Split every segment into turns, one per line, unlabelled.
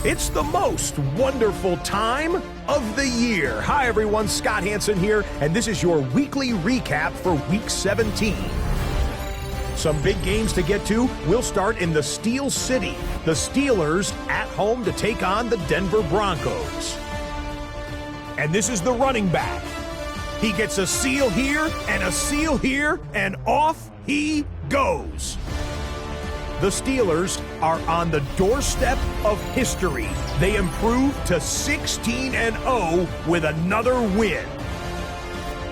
It's the most wonderful time of the year. Hi, everyone. Scott Hansen here, and this is your weekly recap for Week 17. Some big games to get to. We'll start in the Steel City. The Steelers at home to take on the Denver Broncos. And this is the running back. He gets a seal here and a seal here, and off he goes. The Steelers are on the doorstep of history. They improved to 16-0 with another win.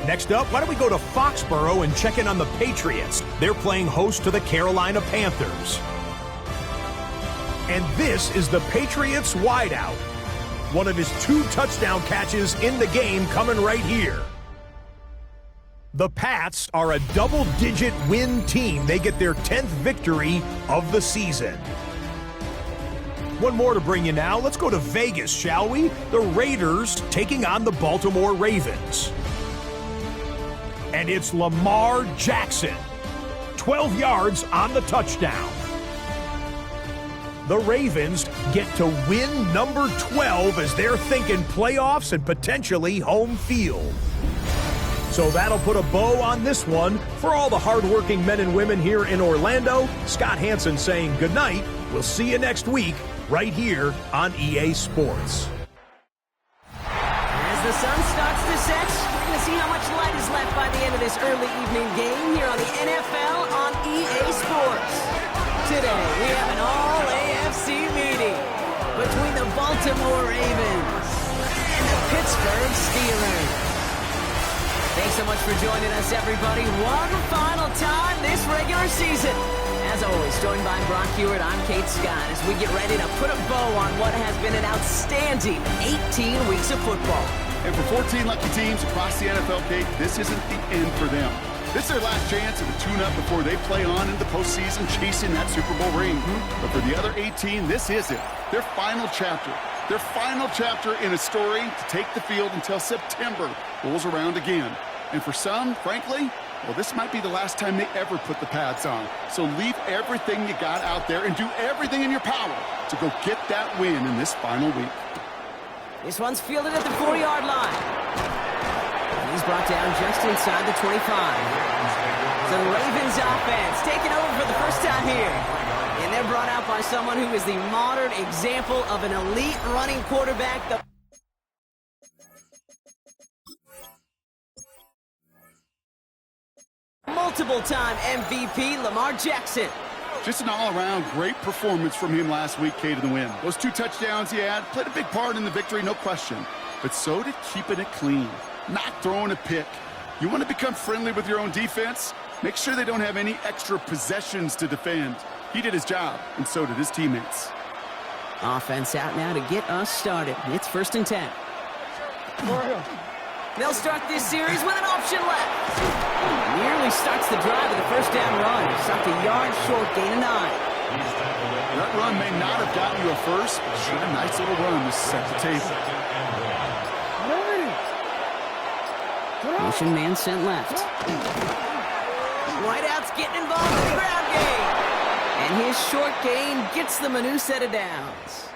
Next up, why don't we go to Foxborough and check in on the Patriots? They're playing host to the Carolina Panthers. And this is the Patriots wideout. One of his 2 touchdown catches in the game coming right here. The Pats are a double-digit win team. They get their 10th victory of the season. One more to bring you now. Let's go to Vegas, shall we? The Raiders taking on the Baltimore Ravens. And it's Lamar Jackson. 12 yards on the touchdown. The Ravens get to win number 12 as they're thinking playoffs and potentially home field. So that'll put a bow on this one. For all the hardworking men and women here in Orlando, Scott Hansen saying goodnight. We'll see you next week right here on EA Sports.
As the sun starts to set, we're going to see how much light is left by the end of this early evening game here on the NFL on EA Sports. Today, we have an all-AFC meeting between the Baltimore Ravens and the Pittsburgh Steelers. Thanks so much for joining us, everybody. One final time this regular season. As always, joined by Brock Hewitt, I'm Kate Scott as we get ready to put a bow on what has been an outstanding 18 weeks of football.
And for 14 lucky teams across the NFL, Kate, this isn't the end for them. This is their last chance at a tune-up before they play on in the postseason chasing that Super Bowl ring. But for the other 18, this is it. Their final chapter. Their final chapter in a story to take the field until September rolls around again. And for some, frankly, well, this might be the last time they ever put the pads on. So leave everything you got out there and do everything in your power to go get that win in this final week.
This one's fielded at the 4-yard line. He's brought down just inside the 25. So the Ravens offense taking over for the first time here. And they're brought out by someone who is the modern example of an elite running quarterback. Multiple-time MVP Lamar Jackson.
Just an all-around great performance from him last week, Kate, in the win. Those 2 touchdowns he had played a big part in the victory, no question. But so did keeping it clean, not throwing a pick. You want to become friendly with your own defense? Make sure they don't have any extra possessions to defend. He did his job, and so did his teammates.
Offense out now to get us started. It's 1st and 10. They'll start this series with an option left. Nearly starts the drive with a first down run. Stopped a yard short, gain of 9.
That run may not have gotten you a first, but sure a nice little run to set the table.
Motion man sent left. Whiteout's getting involved in the ground game. And his short gain gets them a new set of downs.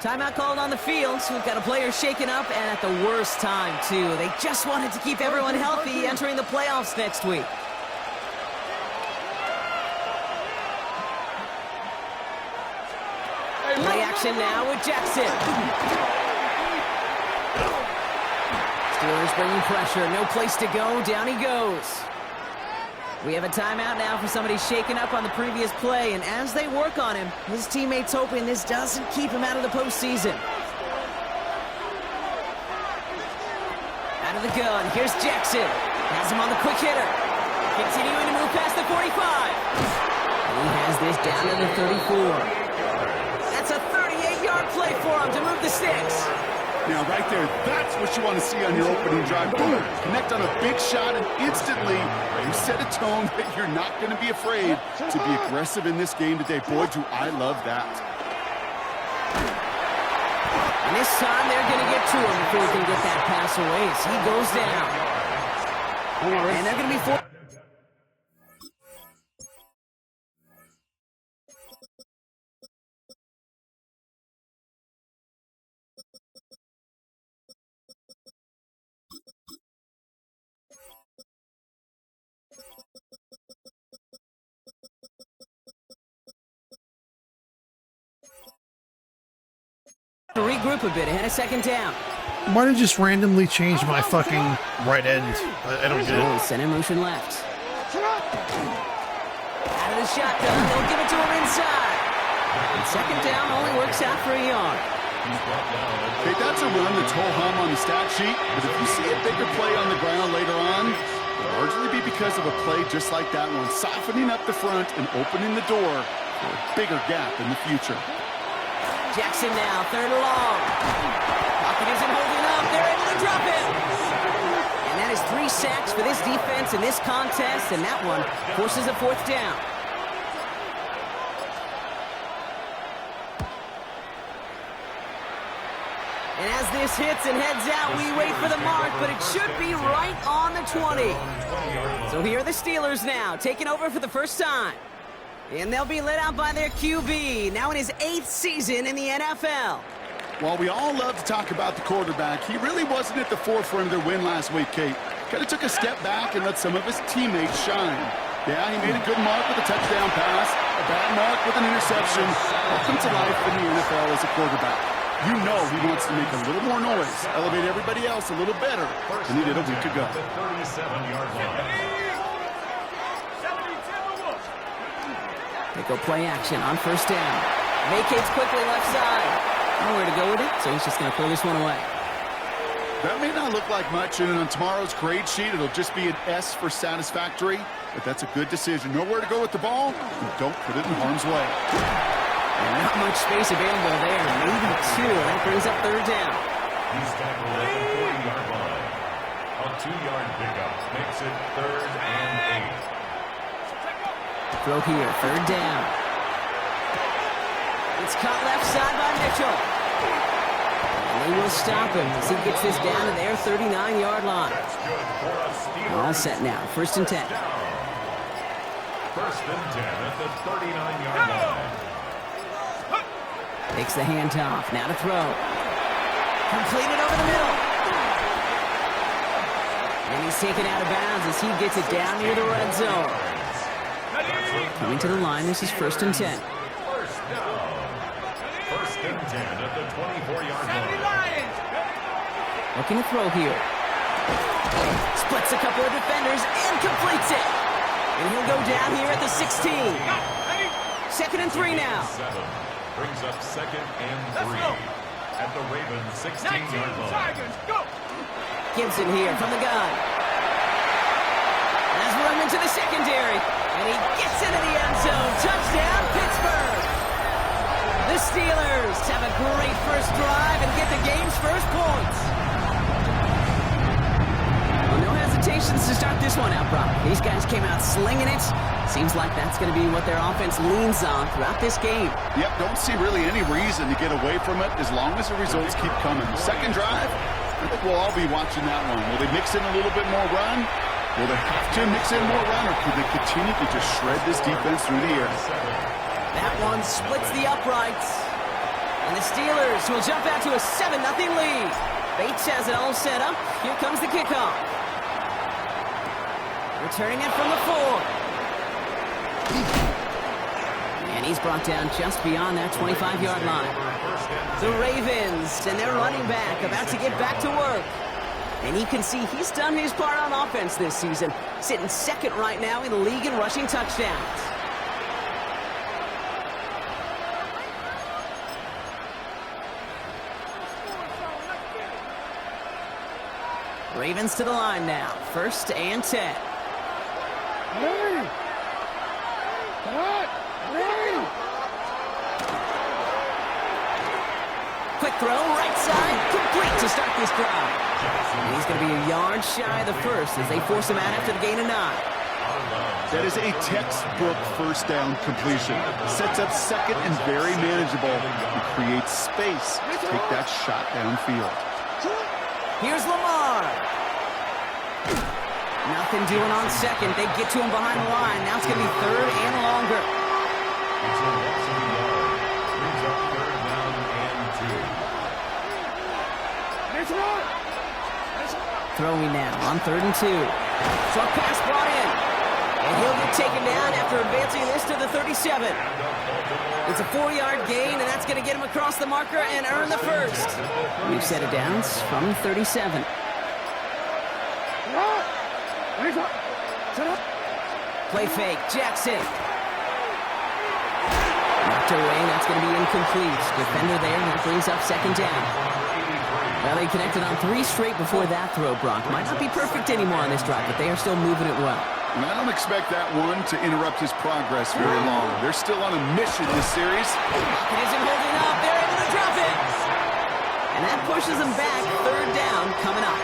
Timeout called on the field, so we've got a player shaken up, and at the worst time, too. They just wanted to keep everyone healthy entering the playoffs next week. Play action now with Jackson. Steelers bringing pressure, no place to go, down he goes. We have a timeout now for somebody shaken up on the previous play, and as they work on him, his teammates hoping this doesn't keep him out of the postseason. Out of the gun, here's Jackson. Has him on the quick hitter. Continuing to move past the 45. And he has this down to the 34. That's a 38-yard play for him to move the sticks.
Now, right there, that's what you want to see on your opening drive. Boom! Connect on a big shot, and instantly you set a tone that you're not going to be afraid to be aggressive in this game today. Boy, do I love that.
And this time they're going to get to him before he can get that pass away as he goes down. And they're going to be forced. regroup a bit ahead of second down.
Why did you just randomly change my fucking right end? I don't get it.
Center motion left. Out of the shotgun, they'll give it to him inside. And second down only works out for a yard.
Okay, that's a run that's ho-hum on the stat sheet, but if you see a bigger play on the ground later on, it'll largely be because of a play just like that one, softening up the front and opening the door for a bigger gap in the future.
Jackson now, third and long. Pocket isn't holding up. They're able to drop him. And that is 3 sacks for this defense in this contest, and that one forces a fourth down. And as this hits and heads out, we wait for the mark, but it should be right on the 20. So here are the Steelers now, taking over for the first time. And they'll be led out by their QB, now in his 8th season in the NFL.
While we all love to talk about the quarterback, he really wasn't at the forefront of their win last week, Kate. Kind of took a step back and let some of his teammates shine. Yeah, he made a good mark with a touchdown pass, a bad mark with an interception. Welcome to life in the NFL as a quarterback. You know he wants to make a little more noise, elevate everybody else a little better than he did a week ago.
They go play action on first down. Vacates quickly left side. Nowhere to go with it, so he's just going to throw this one away.
That may not look like much, and on tomorrow's grade sheet, it'll just be an S for satisfactory, but that's a good decision. Nowhere to go with the ball, and don't put it in harm's way.
And not much space available there, maybe 2. That brings up third down.
He's tackled at the 40-yard line. A 2-yard pickup makes it 3rd and 8.
Throw here, third down. It's caught left side by Mitchell. And they will stop him as he gets this down to their 39-yard line. All set now, 1st and 10.
1st and 10 at the 39-yard line.
Takes the handoff, now to throw. Completed over the middle. And he's taken out of bounds as he gets it down near the red zone. Coming to the line, this is 1st and 10.
1st down. 1st and 10 at the 24-yard line.
Looking to throw here. Splits a couple of defenders and completes it. And he'll go down here at the 16. 2nd and 3 now.
7 brings up 2nd and 3 at the Ravens 16-yard line.
Gibson here from the gun. Has run into the secondary. And he gets into the end zone. Touchdown, Pittsburgh. The Steelers have a great first drive and get the game's first points. Well, no hesitations to start this one out, Brock. These guys came out slinging it. Seems like that's going to be what their offense leans on throughout this game.
Yep, don't see really any reason to get away from it as long as the results keep coming. Second drive, I think we'll all be watching that one. Will they mix in a little bit more run? Will they have to mix in more run, or could they continue to just shred this defense through the air?
That one splits the uprights. And the Steelers will jump out to a 7-0 lead. Bates has it all set up. Here comes the kickoff. Returning it from the 4. And he's brought down just beyond that 25-yard line. The Ravens and their running back about to get back to work. And you can see he's done his part on offense this season, sitting 2nd right now in the league in rushing touchdowns. Ravens to the line now, 1st and 10. Quick throw, right side, complete to start this drive. And he's going to be a yard shy of the first as they force him out after the gain of 9.
That is a textbook first down completion. Sets up 2nd and very manageable and creates space to take that shot downfield.
Here's Lamar. Nothing doing on 2nd. They get to him behind the line. Now it's going to be 3rd and longer. Throwing now on 3rd and 2. Short pass brought in. And he'll get taken down after advancing this to the 37. It's a 4-yard gain, and that's going to get him across the marker and earn the first. New set of downs from 37. Play fake, Jackson. Knocked away, that's going to be incomplete. Defender there, that brings up second down. Well, they connected on 3 straight before that throw, Brock. Might not be perfect anymore on this drive, but they are still moving it well.
And I don't expect that one to interrupt his progress very long. They're still on a mission this series.
Pocket isn't holding up. They're able to drop it. And that pushes them back. Third down coming up.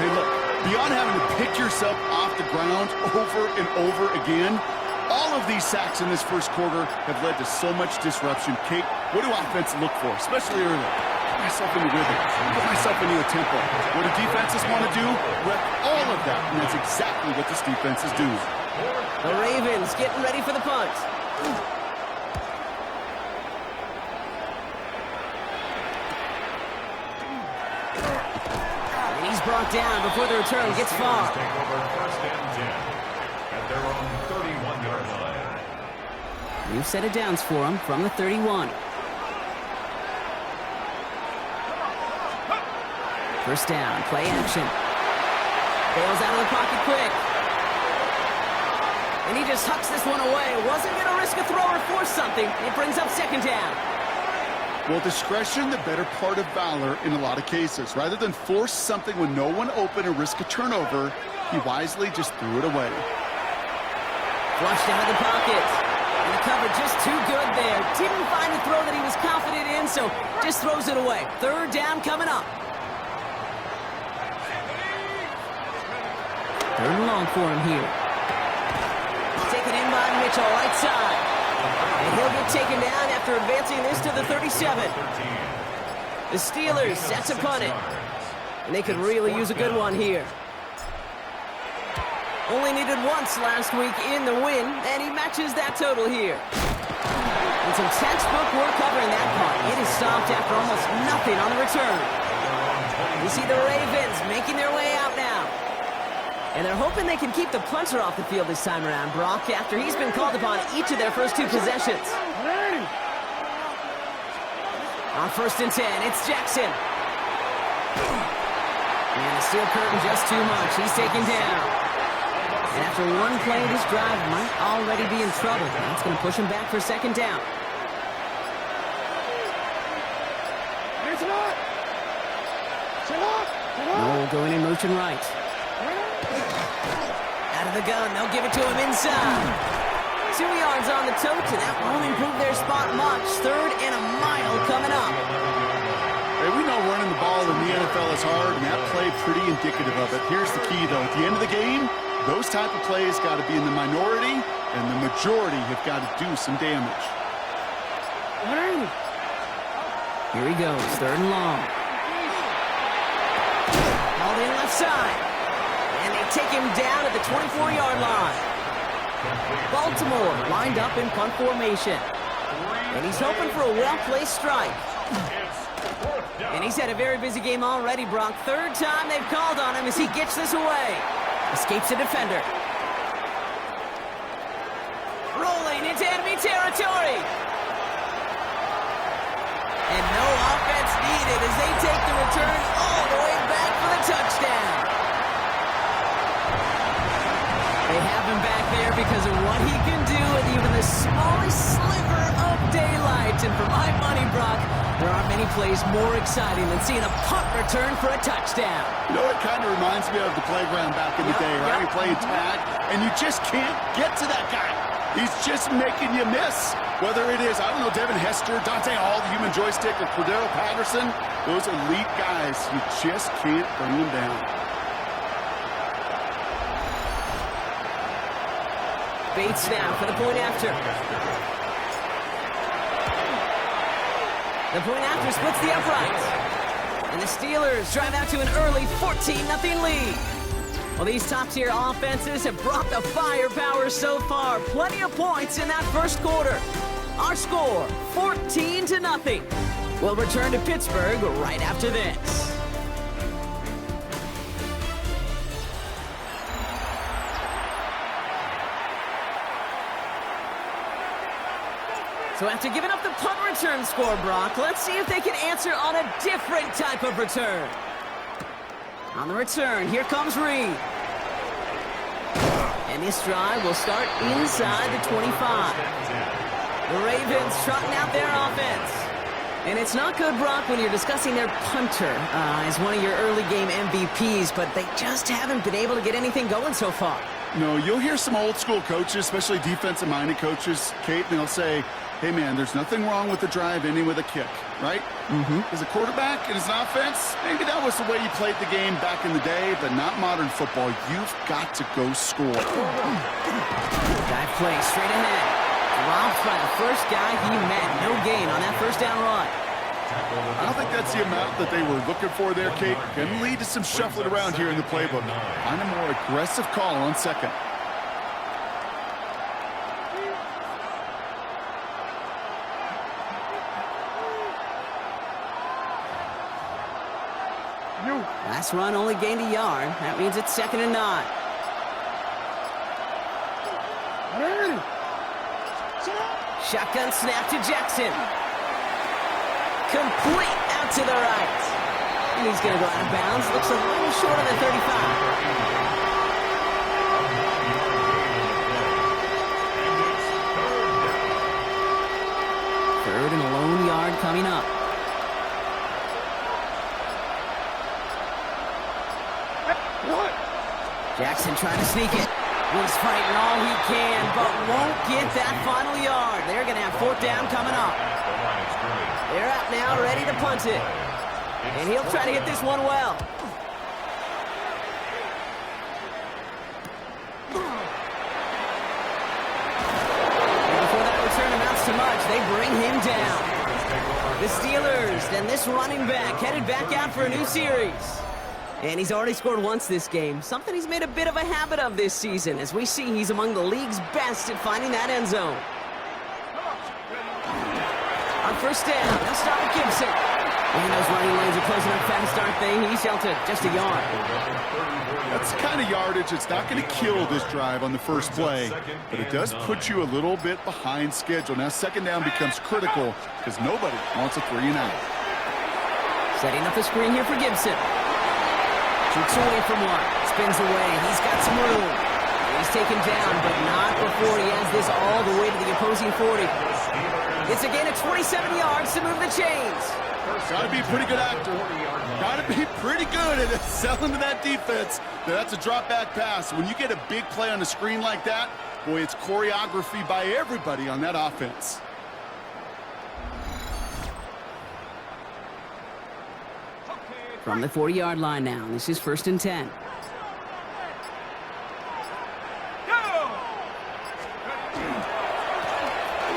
Hey, look, beyond having to pick yourself off the ground over and over again, all of these sacks in this first quarter have led to so much disruption. Kate, what do offenses look for, especially early? Put myself in the rhythm, put myself into a tempo. What do defenses want to do? Wreck all of that, and that's exactly what this defense is doing.
The Ravens getting ready for the punt. And he's brought down before the return gets far.
Take over first and 10 at their own 31-yard line.
New set of downs for him from the 31. First down, play action. Bails out of the pocket quick. And he just hucks this one away. Wasn't going to risk a throw or force something. It brings up second down.
Well, discretion, the better part of valor in a lot of cases. Rather than force something when no one open and risk a turnover, he wisely just threw it away.
Flushed out of the pocket. And the cover just too good there. Didn't find the throw that he was confident in, so just throws it away. Third down coming up. Third and long for him here. Taken in by Mitchell, right side. And he'll get taken down after advancing this to the 37. The Steelers set to punt it. And they could really use a good one here. Only needed once last week in the win, and he matches that total here. And some textbook work covering that punt. It is stopped after almost nothing on the return. You see the Ravens making their way out now. And they're hoping they can keep the punter off the field this time around, Brock, after he's been called upon each of their first 2 possessions. On first and 10, it's Jackson. And the steel curtain just too much. He's taken down. And after one play, this drive might already be in trouble. That's going to push him back for second down. No, going in motion right. Out of the gun, they'll give it to him inside. 2 yards on the tote, and that won't improve their spot much. Third and a mile coming up.
Hey, we know running the ball in the NFL is hard, and that play pretty indicative of it. Here's the key, though. At the end of the game, those type of plays got to be in the minority, and the majority have got to do some damage.
Here he goes, third and long. Held in left side. And they take him down at the 24-yard line. Baltimore lined up in punt formation. And he's hoping for a well-placed strike. And he's had a very busy game already, Brock. Third time they've called on him as he gets this away. Escapes the defender. Rolling into enemy territory. And no offense needed as they take the return all the way back for the touchdown. They have him back there because of what he can do with even the smallest sliver of daylight. And for my money, Brock, there aren't many plays more exciting than seeing a punt return for a touchdown.
You know, it kind of reminds me of the playground back in the day, right? You're playing tag, and you just can't get to that guy. He's just making you miss. Whether it is, I don't know, Devin Hester, Dante Hall, the human joystick, or Cordero Patterson, those elite guys, you just can't bring them down.
Bates now for the point after. The point after splits the uprights. And the Steelers drive out to an early 14-0 lead. Well, these top-tier offenses have brought the firepower so far. Plenty of points in that first quarter. Our score, 14-0. We'll return to Pittsburgh right after this. So after giving up the punt return score, Brock, let's see if they can answer on a different type of return. On the return, here comes Reed. And this drive will start inside the 25. The Ravens trotting out their offense. And it's not good, Brock, when you're discussing their punter as one of your early game MVPs, but they just haven't been able to get anything going so far.
No, you'll hear some old school coaches, especially defensive-minded coaches, Kate, and they'll say, hey, man, there's nothing wrong with the drive ending with a kick, right? As a quarterback and as an offense, maybe that was the way you played the game back in the day, but not modern football. You've got to go score.
Dive play straight ahead. Dropped by the first guy he met. No gain on that first down run.
I don't think that's the amount that they were looking for there, Kate. Going to lead to some shuffling around here in the playbook. Find a more aggressive call on second.
Last run only gained a yard. That means it's 2nd and 9. Shotgun snap to Jackson. Complete out to the right. And he's going to go out of bounds. Looks a little short of the 35. Third and a lone yard coming up. Jackson trying to sneak it. He's fighting all he can, but won't get that final yard. They're going to have 4th down coming up. They're out now, ready to punt it. And he'll try to hit this one well. And before that return amounts to much, they bring him down. The Steelers, and this running back, headed back out for a new series. And he's already scored once this game, something he's made a bit of a habit of this season. As we see, he's among the league's best at finding that end zone. On first down, they'll start with Gibson. And those running lanes are closing up fast, aren't they? He's held to just a yard.
That's the kind of yardage it's not going to kill this drive on the first play, but it does put you a little bit behind schedule. Now, 2nd down becomes critical because nobody wants a 3-and-out.
Setting up the screen here for Gibson. Shoots away from one. Spins away. He's got some room. He's taken down, but not before he has this all the way to the opposing 40. It's a gain of 27 yards to move the chains.
Got to be a pretty good actor. Got to be pretty good at selling to that defense. That's a drop-back pass. When you get a big play on the screen like that, boy, it's choreography by everybody on that offense.
From the 40-yard line now. This is 1st and 10.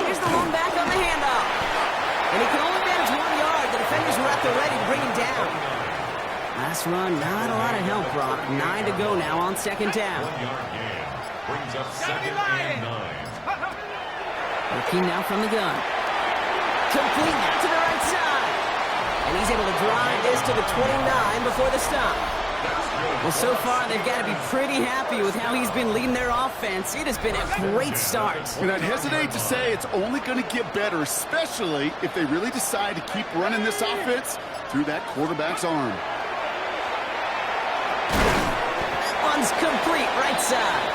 Here's the lone back on the handoff. And he can only manage 1 yard. The defenders were at the ready to bring him down. Last run, not a lot of help, Brock. 9 to go now on 2nd down.
1 yard gain. Brings up 2nd and 9.
Working now from the gun. Complete out to the right side. And he's able to drive this to the 29 before the stop. Well, so far, they've got to be pretty happy with how he's been leading their offense. It has been a great start.
And I'd hesitate to say it's only going to get better, especially if they really decide to keep running this offense through that quarterback's arm.
That one's complete right side.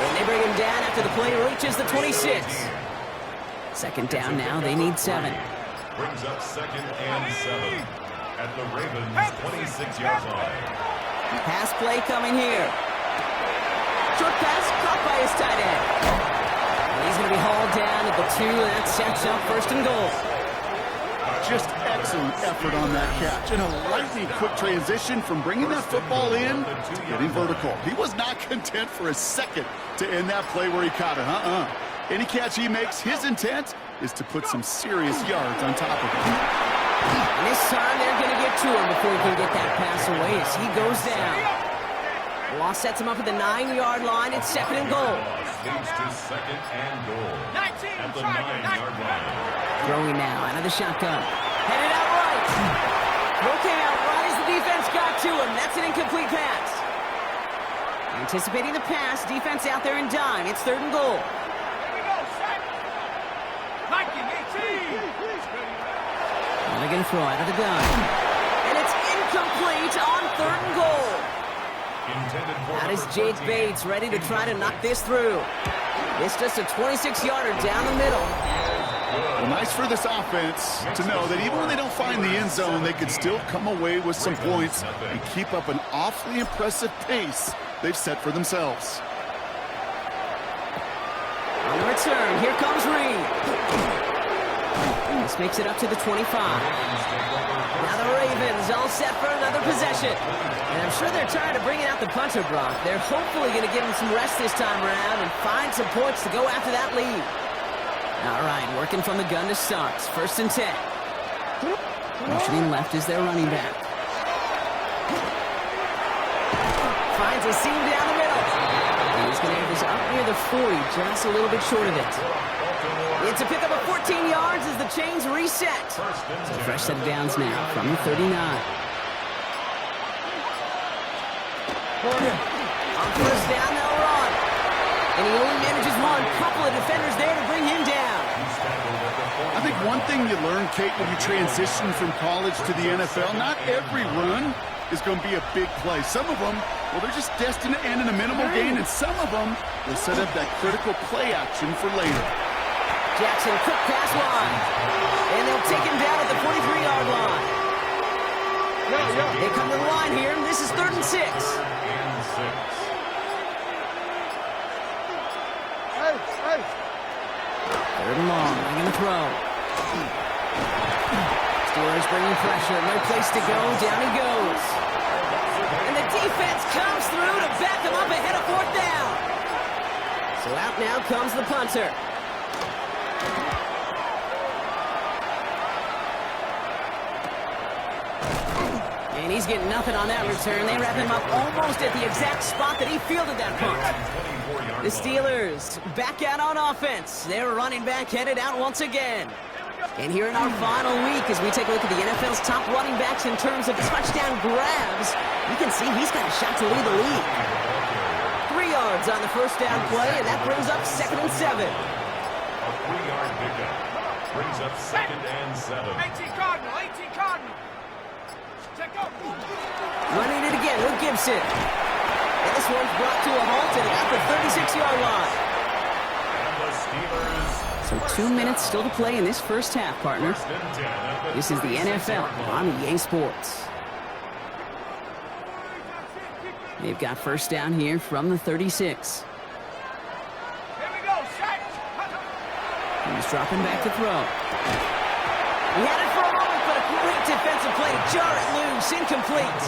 And they bring him down after the play reaches the 26. 2nd down now. They need 7.
Brings up 2nd and 7 at the Ravens' 26-yard line.
Pass play coming here. Short pass caught by his tight end. And he's going to be hauled down at the 2, and that sets up 1st and goal.
Just excellent effort on that catch. And a lightning quick transition from bringing that football in to getting vertical. He was not content for a second to end that play where he caught it. Any catch he makes, his intent is to put some serious yards on top of it.
And this time they're going to get to him before he can get that pass away as he goes down. The loss sets him up at the 9-yard line. It's 2nd and goal.
Leads to 2nd and goal at the 9-yard line.
Throwing now out of the shotgun. Headed out right. Throw came out right as the defense got to him. That's an incomplete pass. Anticipating the pass, defense out there in dime. It's 3rd and goal. they're going to throw out of the gun. And it's incomplete on 3rd and goal. That is Jake Bates ready to try to knock this through. It's just a 26-yarder down the middle.
Well, nice for this offense to know that even when they don't find the end zone, they could still come away with some points and keep up an awfully impressive pace they've set for themselves.
On the return, here comes Reed. This makes it up to the 25. Now the Ravens all set for another possession. And I'm sure they're trying to bring out the punter, Brock. They're hopefully going to give him some rest this time around and find some points to go after that lead. All right, working from the gun to start. 1st and 10. Motioning left is their running back. Finds a seam down the middle. And he's going to have this up near the 40, just a little bit short of it. It's a pickup of 14 yards as the chains reset. So a fresh set of downs now from the 39. On 1st down, they'll run. And he only manages one. Couple of defenders there to bring him down.
I think one thing you learn, Kate, when you transition from college to the NFL, not every run is going to be a big play. Some of them, well, they're just destined to end in a minimal gain, and some of them will set up that critical play action for later.
Jackson, quick pass wide. And they'll take him down at the 43-yard line. They come to the line here, and this is 3rd and 6. 3rd and long, they're going to throw. Steelers bringing pressure, no place to go, down he goes. And the defense comes through to back him up ahead of 4th down. So out now comes the punter. And he's getting nothing on that return. They wrap him up almost at the exact spot that he fielded that punt. The Steelers back out on offense. Their running back headed out once again. And here in our final week, as we take a look at the NFL's top running backs in terms of touchdown grabs, you can see he's got a shot to lead the league. 3 yards on the 1st down play, and that brings up 2nd and 7.
A 3-yard pickup brings up 2nd and 7.
18 Cardinal, 18 Cardinal. Check out.
Running it again with Gibson. And this one's brought to a halt at about the 36-yard line.
And the Steelers.
So 2 minutes still to play in this 1st half, partner. This is the NFL on EA Sports. They've got 1st down here from the 36.
Here we go, set.
He's dropping back to throw. He had it for a moment, but a great defensive play to jar it loose. Incomplete.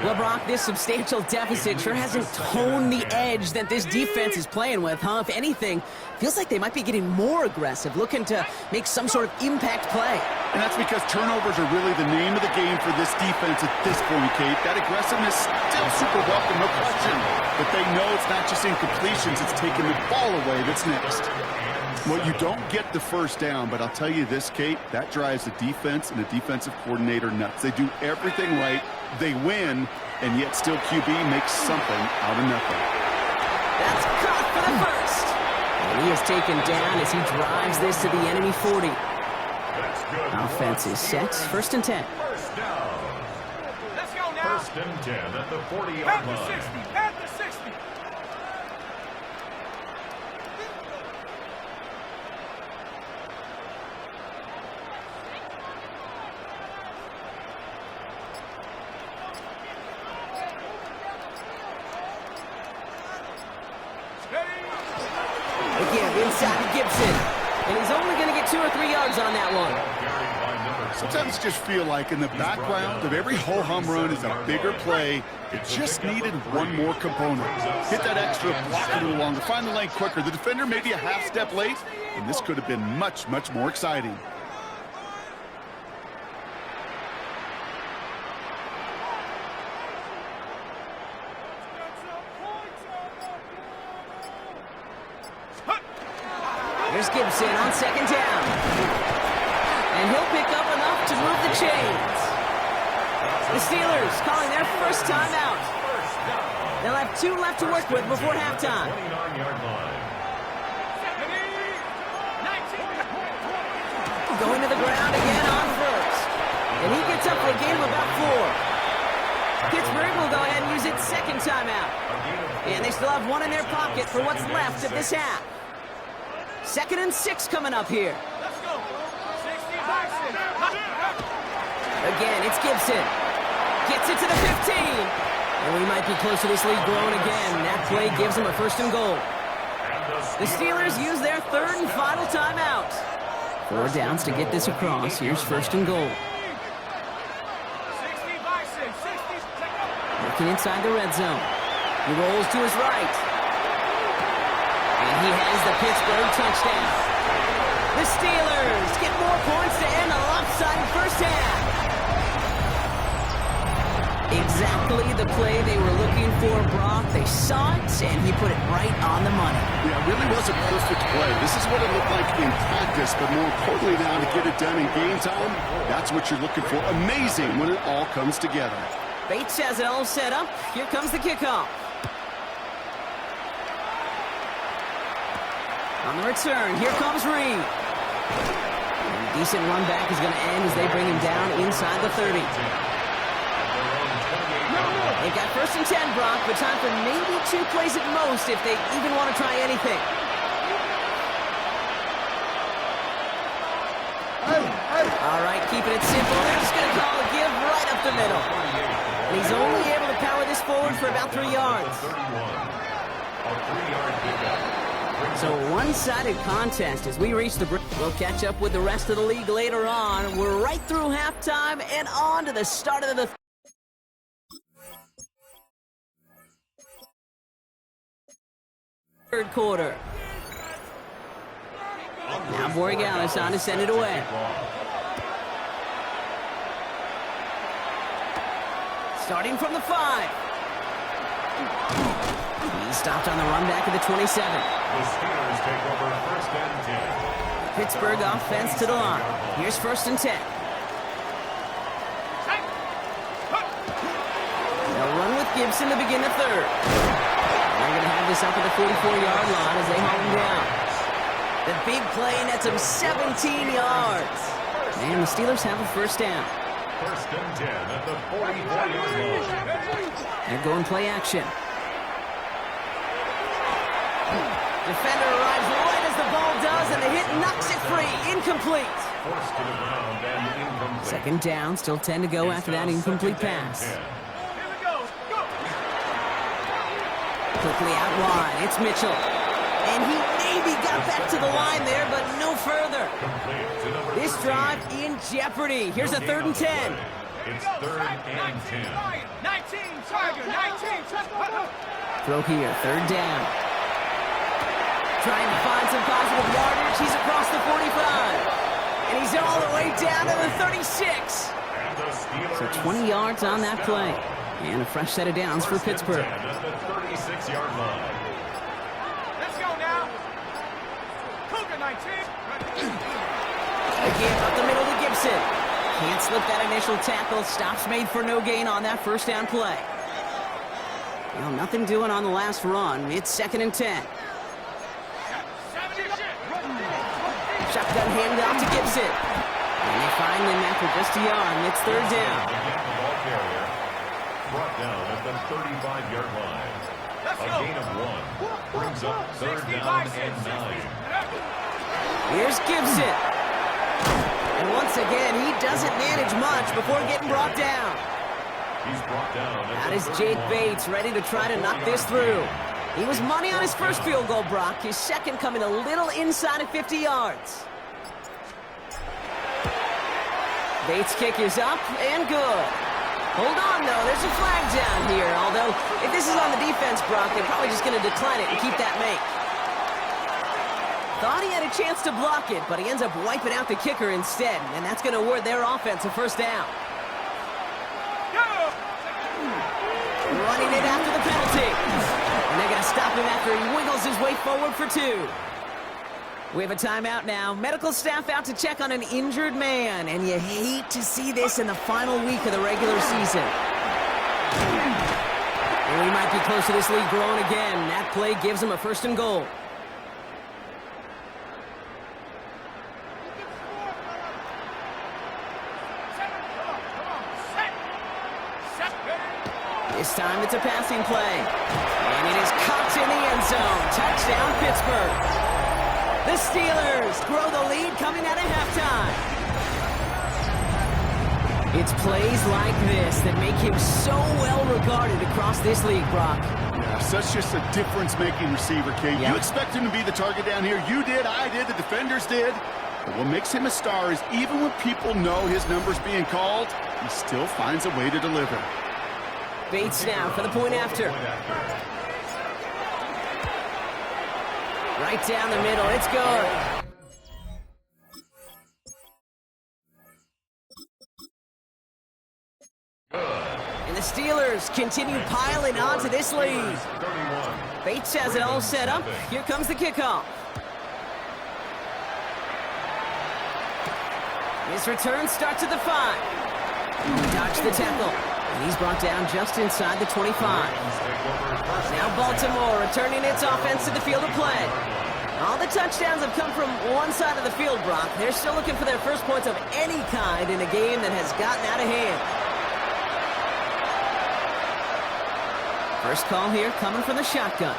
Well, Brock, this substantial deficit sure hasn't toned the edge that this defense is playing with, huh? If anything, feels like they might be getting more aggressive, looking to make some sort of impact play.
And that's because turnovers are really the name of the game for this defense at this point, Kate. That aggressiveness still super welcome, no question. But they know it's not just incompletions, it's taking the ball away that's next. Well, you don't get the 1st down, but I'll tell you this, Kate, that drives the defense and the defensive coordinator nuts. They do everything right, they win, and yet still QB makes something out of nothing.
That's caught for the 1st. And he is taken down as he drives this to the enemy 40. Offense is set. 1st and 10.
1st down.
Let's go now.
1st and 10 at the 40-yard
Panther
line.
60, Panther 60.
Again, inside to Gibson. And he's only going to get 2 or 3 yards on that one.
Sometimes just feel like in the background of every ho-hum run is a bigger play. It just needed one more component. Hit that extra, block a little longer, find the lane quicker. The defender maybe a half step late, and this could have been much, much more exciting.
Here's Gibson on 2nd down. And he'll pick up enough to move the chains. The Steelers calling their 1st timeout. They'll have 2 left to work with before halftime.
29-yard line.
Going to the ground again on 1st. for a gain of about 4. Pittsburgh will go ahead and use its second timeout. And they still have one in their pocket for what's left of this half. 2nd and 6 coming up here.
Let's go. 60
Again, it's Gibson. Gets it to the 15. And we might be close to this lead growing again. That play gives them a 1st and goal. The Steelers use their 3rd and final timeout. 4 downs to get this across. Here's 1st and goal.
60.
Looking inside the red zone. He rolls to his right. And he has the Pittsburgh touchdown. The Steelers get more points to end a lopsided first half. Exactly the play they were looking for, Brock. They saw it, and he put it right on the money.
Yeah, it really was a perfect play. This is what it looked like in practice, but more importantly now to get it done in game time, that's what you're looking for. Amazing when it all comes together.
Bates has it all set up. Here comes the kickoff. On the return, here comes Reed. And a decent run back is going to end as they bring him down inside the 30. They've got 1st and 10, Brock, but time for maybe 2 plays at most if they even want to try anything. All right, keeping it simple. They're just going to call a give right up the middle. And he's only able to power this forward for about 3 yards. So a one-sided contest as we reach the break. We'll catch up with the rest of the league later on. We're right through halftime and on to the start of the 3rd quarter. Now Borregales on to send it away. Starting from the 5. He's stopped on the run back of the 27.
The Steelers take over 1st and 10.
Pittsburgh offense to the line. Here's 1st and 10. They'll run with Gibson to begin the 3rd. They're going to have this up at the 44-yard line as they haul him down. The big play nets him 17 yards. And the Steelers have a 1st down.
1st and 10 at the 44-yard line.
They're going play action. Defender arrives right as the ball does, and the hit knocks it free. Incomplete.
Forced to the ground and incomplete.
2nd down, still 10 to go after that incomplete pass. Quickly out wide, it's Mitchell. And he maybe got back to the line there, but no further. This drive in jeopardy. Here's a 3rd and 10.
It's 3rd and 10.
19, Tiger, 19.
Throw here, 3rd down. Trying to find some positive yardage. He's across the 45. And he's all the way down to the 36. So 20 yards on that play. And a fresh set of downs for Pittsburgh.
At the 36-yard line.
Let's go now. Cougar 19.
Again, up the middle to Gibson. Can't slip that initial tackle. Stops made for no gain on that 1st down play. Well, nothing doing on the last run. It's 2nd and 10. Shotgun handoff to Gibson. And they find him after just a yard. It's 3rd down.
Ball carrier brought down at the 35-yard line. A gain of 1 brings up 3rd down and 9.
Here's Gibson. And once again, he doesn't manage much before getting brought down.
He's brought down.
That is Jake Bates ready to try to knock this through. He was money on his 1st field goal, Brock. His 2nd coming a little inside of 50 yards. Bates' kick is up and good. Hold on, though. There's a flag down here. Although, if this is on the defense, Brock, they're probably just going to decline it and keep that make. Thought he had a chance to block it, but he ends up wiping out the kicker instead. And that's going to award their offense a 1st down. Running it after the penalty. And they're going to stop him after he wiggles his way forward for 2. We have a timeout now. Medical staff out to check on an injured man. And you hate to see this in the final week of the regular season. And we might be close to this lead growing again. That play gives him a 1st and goal. This time it's a passing play. And it is caught in the end zone. Touchdown, Pittsburgh. The Steelers grow the lead coming out of halftime. It's plays like this that make him so well regarded across this league, Brock.
Yeah, such just a difference-making receiver, Kate.
Yep.
You expect him to be the target down here. You did, I did, the defenders did. But what makes him a star is even when people know his number's being called, he still finds a way to deliver.
Bates now for the point after. Right down the middle. It's good. And the Steelers continue piling onto this lead. Bates has it all set up. Here comes the kickoff. His return starts at the 5. Dodged the tackle. And he's brought down just inside the 25. Now Baltimore returning its offense to the field of play. All the touchdowns have come from one side of the field, Brock. They're still looking for their first points of any kind in a game that has gotten out of hand. First call here coming from the shotgun.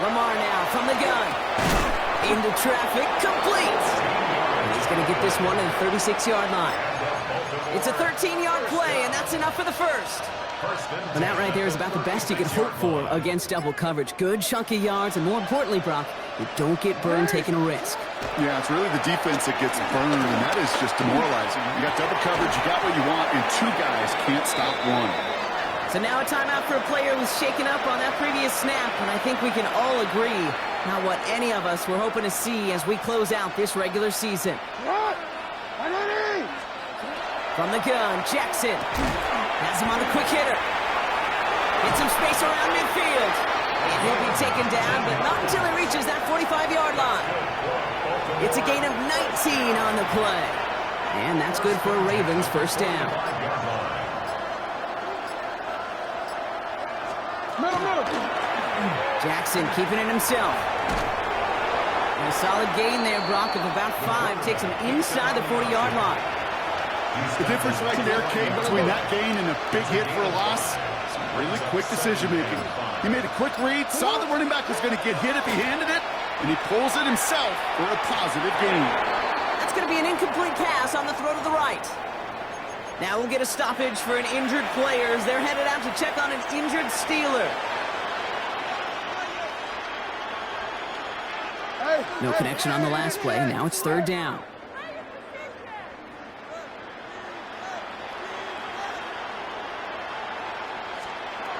Lamar now from the gun. Into traffic, complete. And he's going to get this one at the 36-yard line. It's a 13-yard play, and that's enough for the first. And that right there is about the best you could hope for against double coverage. Good chunky yards, and more importantly, Brock, you don't get burned taking a risk.
Yeah, it's really the defense that gets burned, and that is just demoralizing. You got double coverage, you got what you want, and two guys can't stop one.
So now a timeout for a player who's shaken up on that previous snap, and I think we can all agree not what any of us were hoping to see as we close out this regular season. From the gun, Jackson has him on the quick hitter. Get some space around midfield. And he'll be taken down, but not until he reaches that 45-yard line. It's a gain of 19 on the play. And that's good for a Ravens first down. Jackson keeping it himself. And a solid gain there, Brock, of about 5. Takes him inside the 40-yard line.
The difference right there, Kate, between that gain and a big hit for a loss, some really quick decision-making. He made a quick read, saw the running back was going to get hit if he handed it, and he pulls it himself for a positive gain.
That's going to be an incomplete pass on the throw to the right. Now we'll get a stoppage for an injured player as they're headed out to check on an injured Steeler. No connection on the last play. Now it's third down.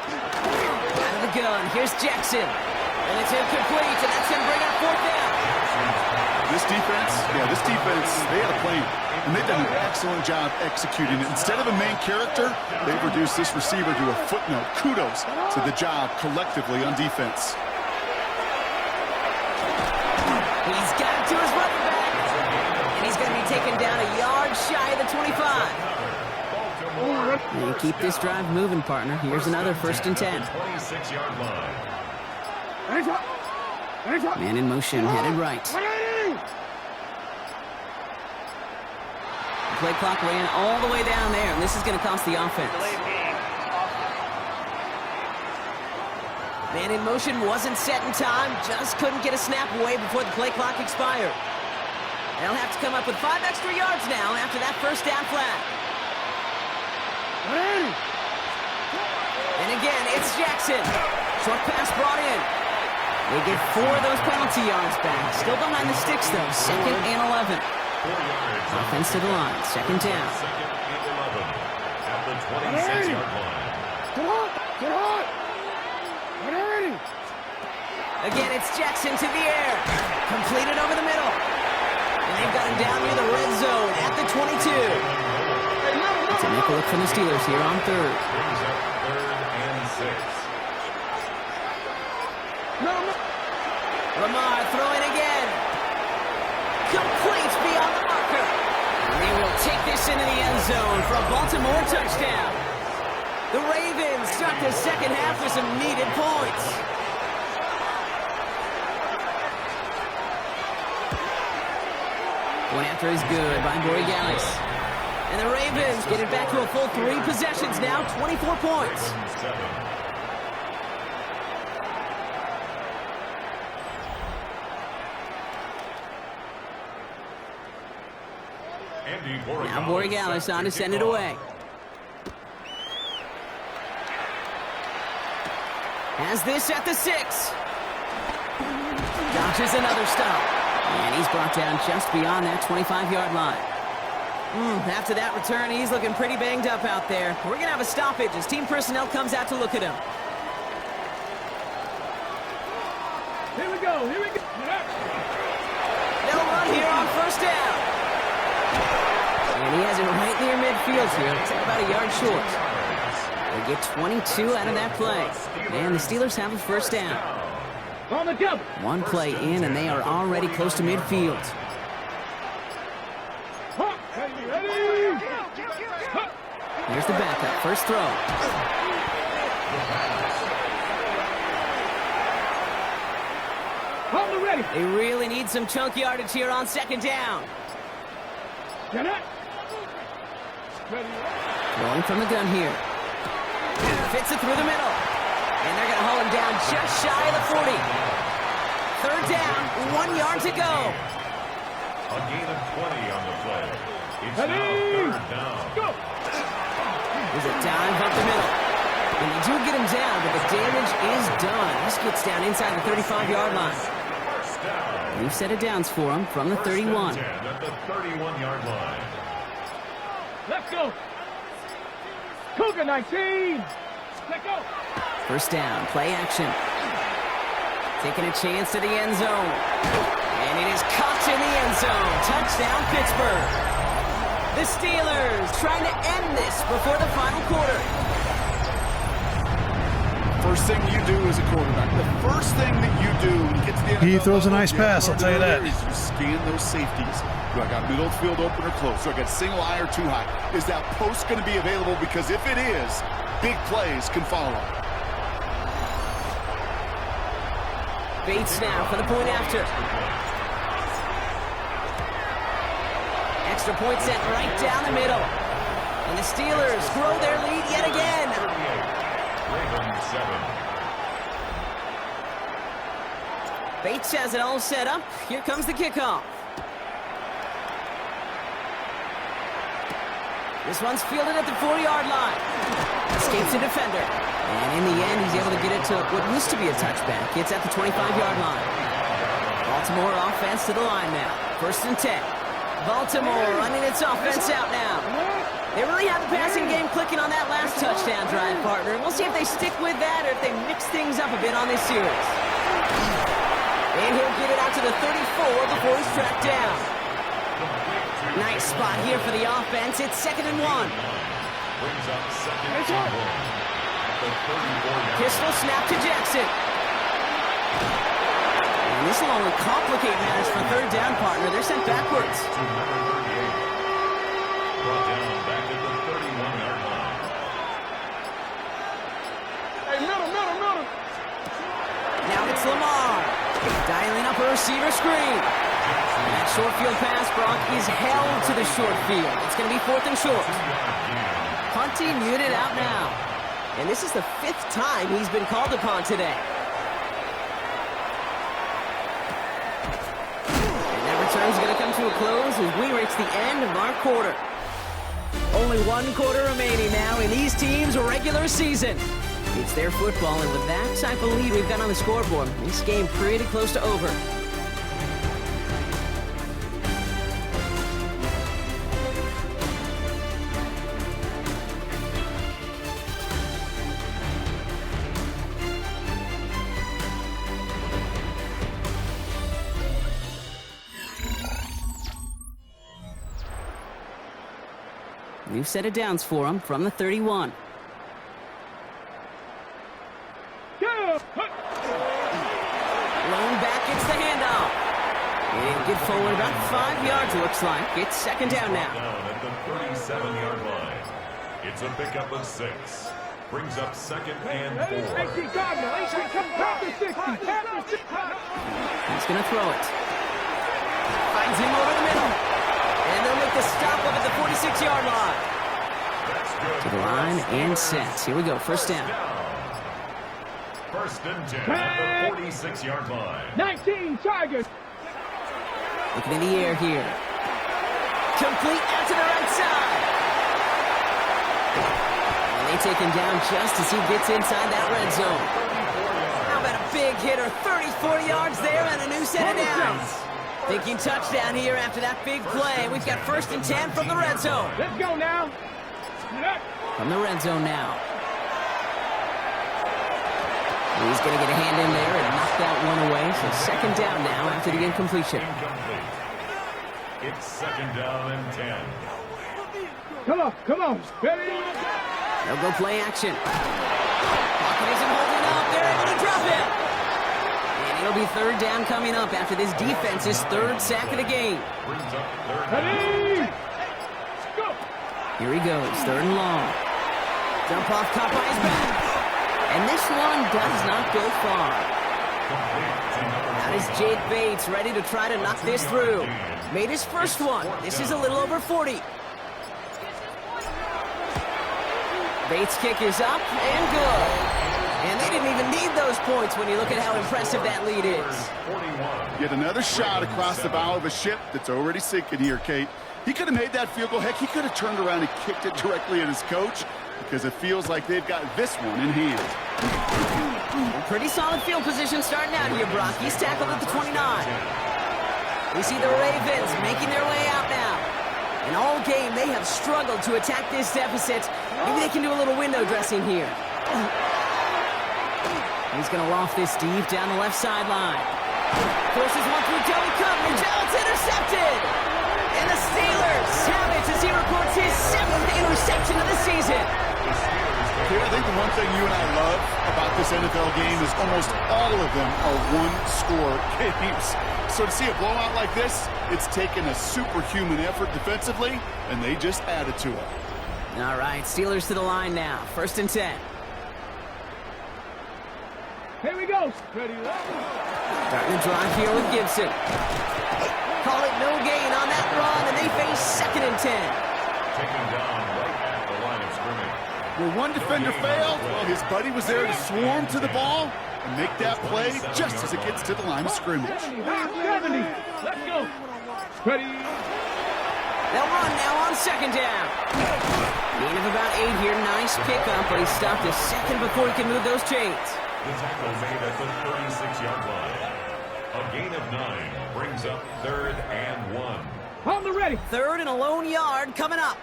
Out of the gun. Here's Jackson. And it's incomplete, and that's him bringing up fourth down.
This defense, they had a plan, and they've done an excellent job executing it. Instead of a main character, they've reduced this receiver to a footnote. Kudos to the job collectively on defense.
He's got it to his running back, and he's going to be taken down a yard shy of the 25. And you keep this drive moving, partner. Here's another 1st and 10.
26-yard line.
Man in motion, headed right. The play clock ran all the way down there, and this is going to cost the offense. Man in motion wasn't set in time, just couldn't get a snap away before the play clock expired. They'll have to come up with 5 extra yards now after that first down flag. And again, it's Jackson. Short pass brought in. They get 4 of those penalty yards back. Still behind the sticks, though. 2nd and 11.
4 yards.
Offense to the line. 2nd down.
2nd and 11 at the 26-yard line.
Again, it's Jackson to the air. Completed over the middle. And they've got him down near the red zone at the 22. It's a nickel look from the Steelers here on 3rd.
Brings up 3rd and 6.
Lamar throwing again. Complete beyond the marker. And they will take this into the end zone for a Baltimore touchdown. The Ravens start the second half with some needed points. One after is good by Bory Gallis. And the Ravens get it back to a full 3 possessions now, 24 points. Now Borregales on to send it away. Has this at the 6. Dodges another stop. And he's brought down just beyond that 25-yard line. After that return, he's looking pretty banged up out there. We're going to have a stoppage as team personnel comes out to look at him.
Here we go.
They'll run here on first down. And he has it right near midfield here. It's about a yard short. They get 22 out of that play. And the Steelers have a first down.
On the double.
One play in, and they are already close to midfield. Here's the backup. First throw.
Hold it ready.
They really need some chunk yardage here on second down.
Get it.
Throwing from the gun here. Fits it through the middle. And they're going to haul him down just shy of the 40. Third down, 1 yard to go.
A gain of 20 on the play. It's now third down.
Go.
There's a dive up the middle. And they do get him down, but the damage is done. This gets down inside the 35-yard line. New set of downs for him from the 31.
At the 31-yard line.
Let's go. Cougar 19. Let's go.
First down, play action. Taking a chance to the end zone. And it is caught in the end zone. Touchdown, Pittsburgh. The Steelers trying to end this before the final quarter.
First thing you do as a quarterback, the first thing that you do when you get to the NFL
He throws a
level,
nice pass, I'll tell you that.
is you scan those safeties. Do I got middle field open or close? Do I got single high or too high? Is that post going to be available? Because if it is, big plays can follow.
Bates now for the point after. Extra point set right down the middle. And the Steelers grow their lead yet again.
Ravens 7.
Bates has it all set up. Here comes the kickoff. This one's fielded at the 4-yard line. Escapes a defender. And in the end, he's able to get it to what used to be a touchback. It's at the 25-yard line. Baltimore offense to the line now. First and 10. Baltimore running its offense out now. They really have the passing game clicking on that last touchdown drive, partner. We'll see if they stick with that or if they mix things up a bit on this series. And he'll get it out to the 34 before he's tracked down. Nice spot here for the offense. It's 2nd and 1.
Brings up second and 1. The 34-yard
Pistol snap to Jackson. And this will only complicate matters for third down, partner. They're sent backwards.
to number 38. Brought down back at the 31-yard line.
Hey, middle.
Now it's Lamar. Dialing up a receiver screen. And that short field pass, Brock, is held to the short field. It's going to be 4th and short. Punting muted out now. And this is the 5th time he's been called upon today. And that return's going to come to a close as we reach the end of our quarter. Only 1 quarter remaining now in these teams' regular season. It's their football, and with that type of lead we've got on the scoreboard, this game pretty close to over. New set of downs for him from the 31. Lone back gets the handoff. And get forward about 5 yards, looks like. It's 2nd down now.
Down at the 37-yard line. It's a pickup of 6. Brings up 2nd and 4.
He's going to throw it. Finds him over the middle. And they'll make the stop up at the 46-yard line. To the line and set. Here we go, first down.
First and 10 at the 46-yard line.
19 Tigers.
Looking in the air here. Complete out to the right side. And they take him down just as he gets inside that red zone. How about a big hitter? 34 yards there and a new set of downs. Thinking touchdown here after that big play. We've got first and 10 from the red zone.
Let's go now.
From the red zone now. He's going to get a hand in there and knock that one away. So second down now after the incompletion.
Incomplete. It's second down and 10.
Come on. Ready?
They'll go play action. Pocket isn't holding up. They're able to drop it. And it'll be third down coming up after this defense's third sack of the game.
Brings up third down.
Ready? Go.
Here he goes, third and long. Jump off, caught by his back. And this one does not go far. That is Jake Bates ready to try to knock this through. Made his first one. This is a little over 40. Bates' kick is up and good. And they didn't even need those points when you look at how impressive that lead is.
Get another shot across the bow of a ship that's already sinking here, Kate. He could have made that field goal. Heck, he could have turned around and kicked it directly at his coach because it feels like they've got this one in hand.
Pretty solid field position starting out here, Brock. He's tackled at the 29. We see the Ravens making their way out now. And all game, they have struggled to attack this deficit. Maybe they can do a little window dressing here. He's going to loft this deep down the left sideline. Forces one through Joey Cook. It's intercepted. And the Steelers have it as he records his 7th interception of the season.
I think the one thing you and I love about this NFL game is almost all of them are one-score games. So to see a blowout like this, it's taken a superhuman effort defensively, and they just added to it.
All right, Steelers to the line now. First and 10.
Here we go. Ready?
Starting to drive here with Gibson. Call it no gain on that run, and they face second and 10.
Taken down right at the line of scrimmage.
Where one defender failed, well, his buddy was there to swarm to the ball and make that play just as it gets to the line of scrimmage.
70. Let's go. Ready?
They'll run now on second down. Gain of about 8 here. Nice pickup, but he stopped a second before he can move those chains.
The tackle made at the 36-yard line. A gain of 9 brings up third and 1.
On the ready.
Third and a lone yard coming up.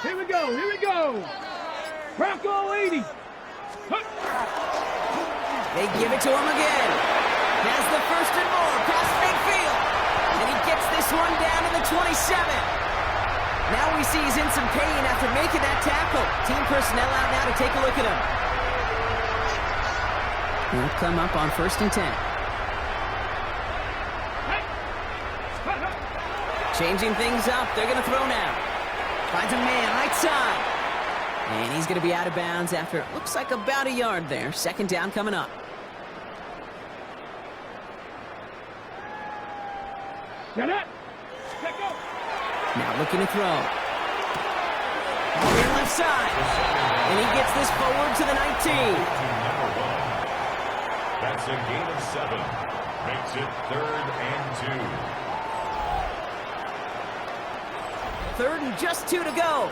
Here we go. Bronco 80.
They give it to him again. Has the first and more past midfield. And he gets this one down to the 27. Now we see he's in some pain after making that tackle. Team personnel out now to take a look at him. He'll come up on first and 10. Changing things up. They're going to throw now. Finds a man right side. And he's going to be out of bounds after it looks like about a yard there. Second down coming up.
Get it. Let go.
Now looking to throw. Over here left side. And he gets this forward to the 19.
That's a gain of 7. Makes it third and 2.
Third and just 2 to go.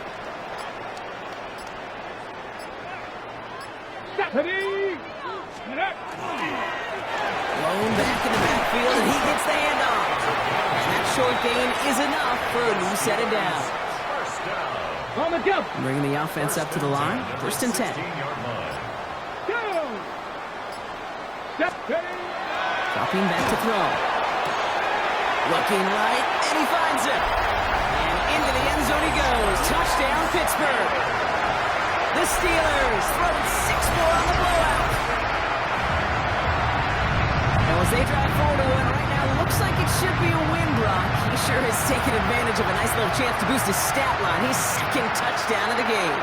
Ready.
Blown back in the backfield, and he gets the handoff. And that short gain is enough for a new set of downs.
First down.
On the go.
Bringing the offense up to the line. First and 10.
16-yard line.
Go. Step. Ready.
Dropping back to throw. Looking right, and he finds it. And into the end zone he goes. Touchdown, Pittsburgh. The Steelers throwing 6 more on the blowout. Now as they drive forward to one right now, looks like it should be a win, Brock. He sure has taken advantage of a nice little chance to boost his stat line. His second touchdown of the game.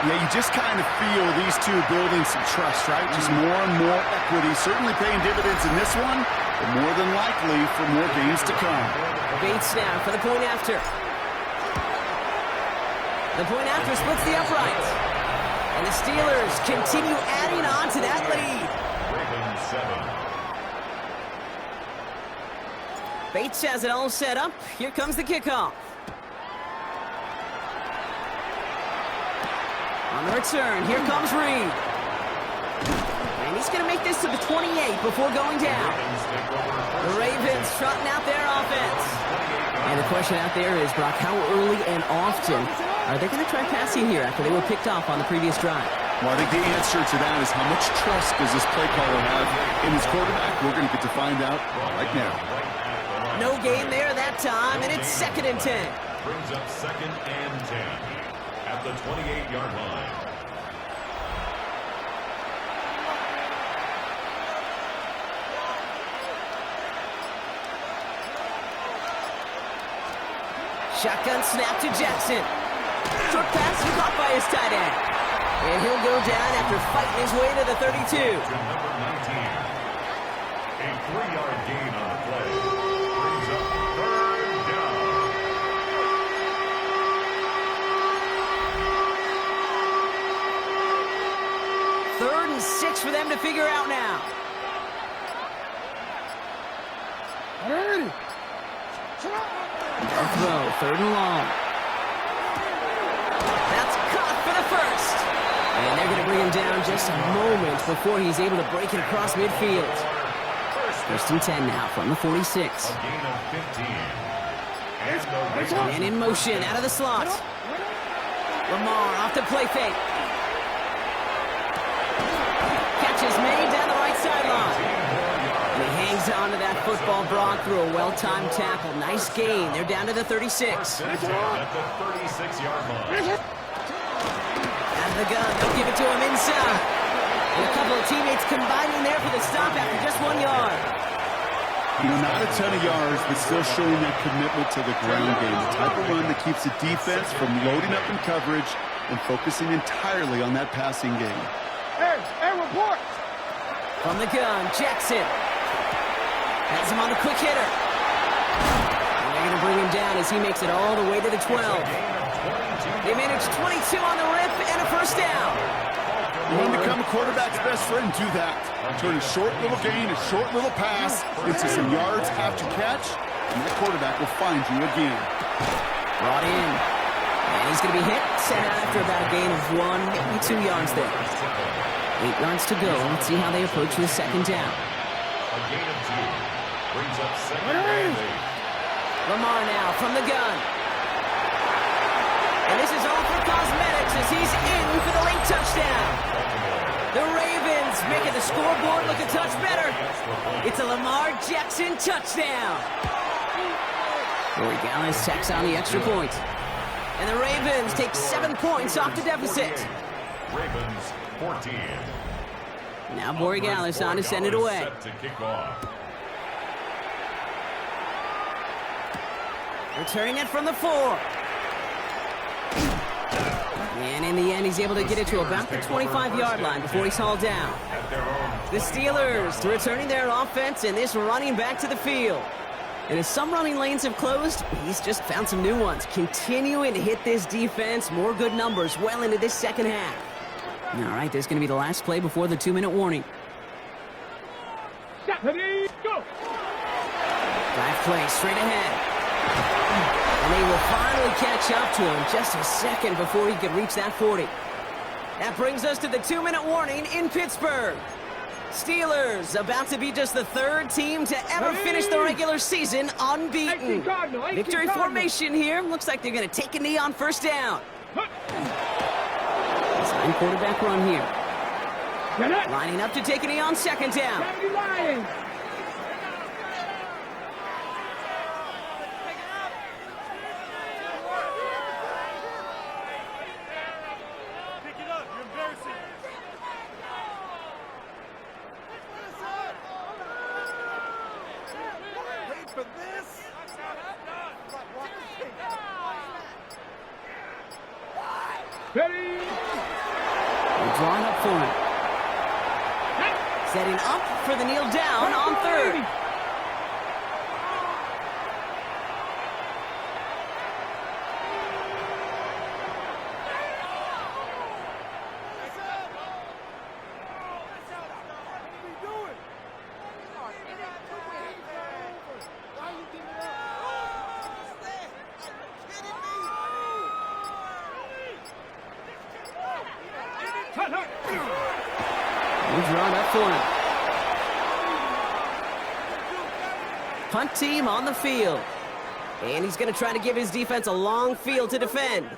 Yeah, you just kind of feel these two building some trust, right? Just more and more equity. Certainly paying dividends in this one, but more than likely for more games to come.
Bates now for the point after. The point after splits the uprights. And the Steelers continue adding on to that lead.
Ravens 7.
Bates has it all set up. Here comes the kickoff. On the return, here comes Reed. And he's going to make this to the 28 before going down. The Ravens trotting out their offense. And the question out there is, Brock, how early and often are they going to try passing here after they were picked off on the previous drive?
Well, I think the answer to that is how much trust does this play caller have in his quarterback? We're going to get to find out right now.
No gain there that time, and it's 2nd and 10.
Brings up 2nd and 10 at the 28-yard line.
Shotgun snap to Jackson. Short pass caught by his tight end. And he'll go down after fighting his way to the 32.
To number 19. A 3-yard gain on the play. Brings up 3rd down.
Third and 6 for them to figure out now. A throw, 3rd and long. That's caught for the first. And they're going to bring him down just a moment before he's able to break it across midfield. 1st and 10 now from the 46.
A gain of 15. And the Ravens
And in motion, out of the slot. Lamar off the play fake. Catch is made down the right sideline. And he hangs on to that football, Brock, through a well-timed tackle. Nice gain. They're down to the 36.
at the 36-yard line.
Out of the gun. They'll give it to him inside. And a couple of teammates combining there for the stop after just 1 yard.
You know, not a ton of yards, but still showing that commitment to the ground game. The type of run that keeps the defense from loading up in coverage and focusing entirely on that passing game.
Hey, report!
From the gun, Jackson. Has him on the quick hitter. And they're going to bring him down as he makes it all the way to the 12. They managed 22 on the rip and a first down.
You want to become a quarterback's best friend, do that. Turn a short little gain, a short little pass into some yards after catch, and that quarterback will find you again.
Brought in. And he's going to be hit, sent out after about a gain of 1, maybe 2 yards there. 8 yards to go. Let's see how they approach the 2nd down.
A gain of 2. Brings up 2nd and 8.
Lamar now from the gun. And this is all for cosmetics as he's in for the late touchdown. The Ravens making the scoreboard look a touch better. It's a Lamar Jackson touchdown. Corey Gallis tacks on the extra point. And the Ravens take 7 points off the deficit.
Ravens 14.
Now Borregales on to send it away.
Set to kick off.
Returning it from the 4. And in the end, he's able to get it to about the 25-yard line before he's hauled down. The Steelers returning their offense and this running back to the field. And as some running lanes have closed, he's just found some new ones. Continuing to hit this defense, more good numbers well into this 2nd half. All right, this is going to be the last play before the 2-minute warning.
Ready, go!
Drive play straight ahead. And they will finally catch up to him just a second before he could reach that 40. That brings us to the 2-minute warning in Pittsburgh. Steelers about to be just the 3rd team to ever finish the regular season unbeaten. Victory formation here. Looks like they're going to take a knee on 1st down. Design quarterback run here. Lining up to take a knee on 2nd down.
Ready?
They're drawing up for him. Setting up for the kneel down on third. They're drawing up for him. Punt team on the field. And he's going to try to give his defense a long field to defend.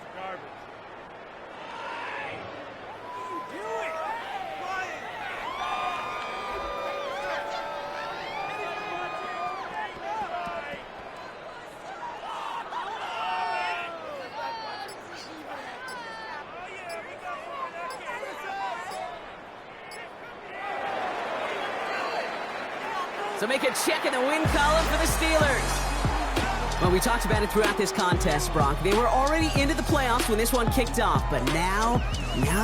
So make a check in the win column for the Steelers. Well, we talked about it throughout this contest, Brock. They were already into the playoffs when this one kicked off, but now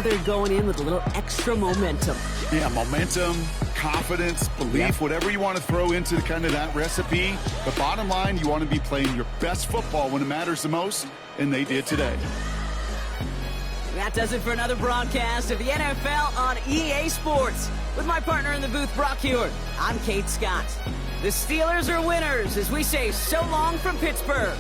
they're going in with a little extra momentum.
Yeah, momentum, confidence, belief, whatever you want to throw into kind of that recipe. The bottom line, you want to be playing your best football when it matters the most, and they did today.
That does it for another broadcast of the NFL on EA Sports. With my partner in the booth, Brock Hewitt, I'm Kate Scott. The Steelers are winners as we say so long from Pittsburgh.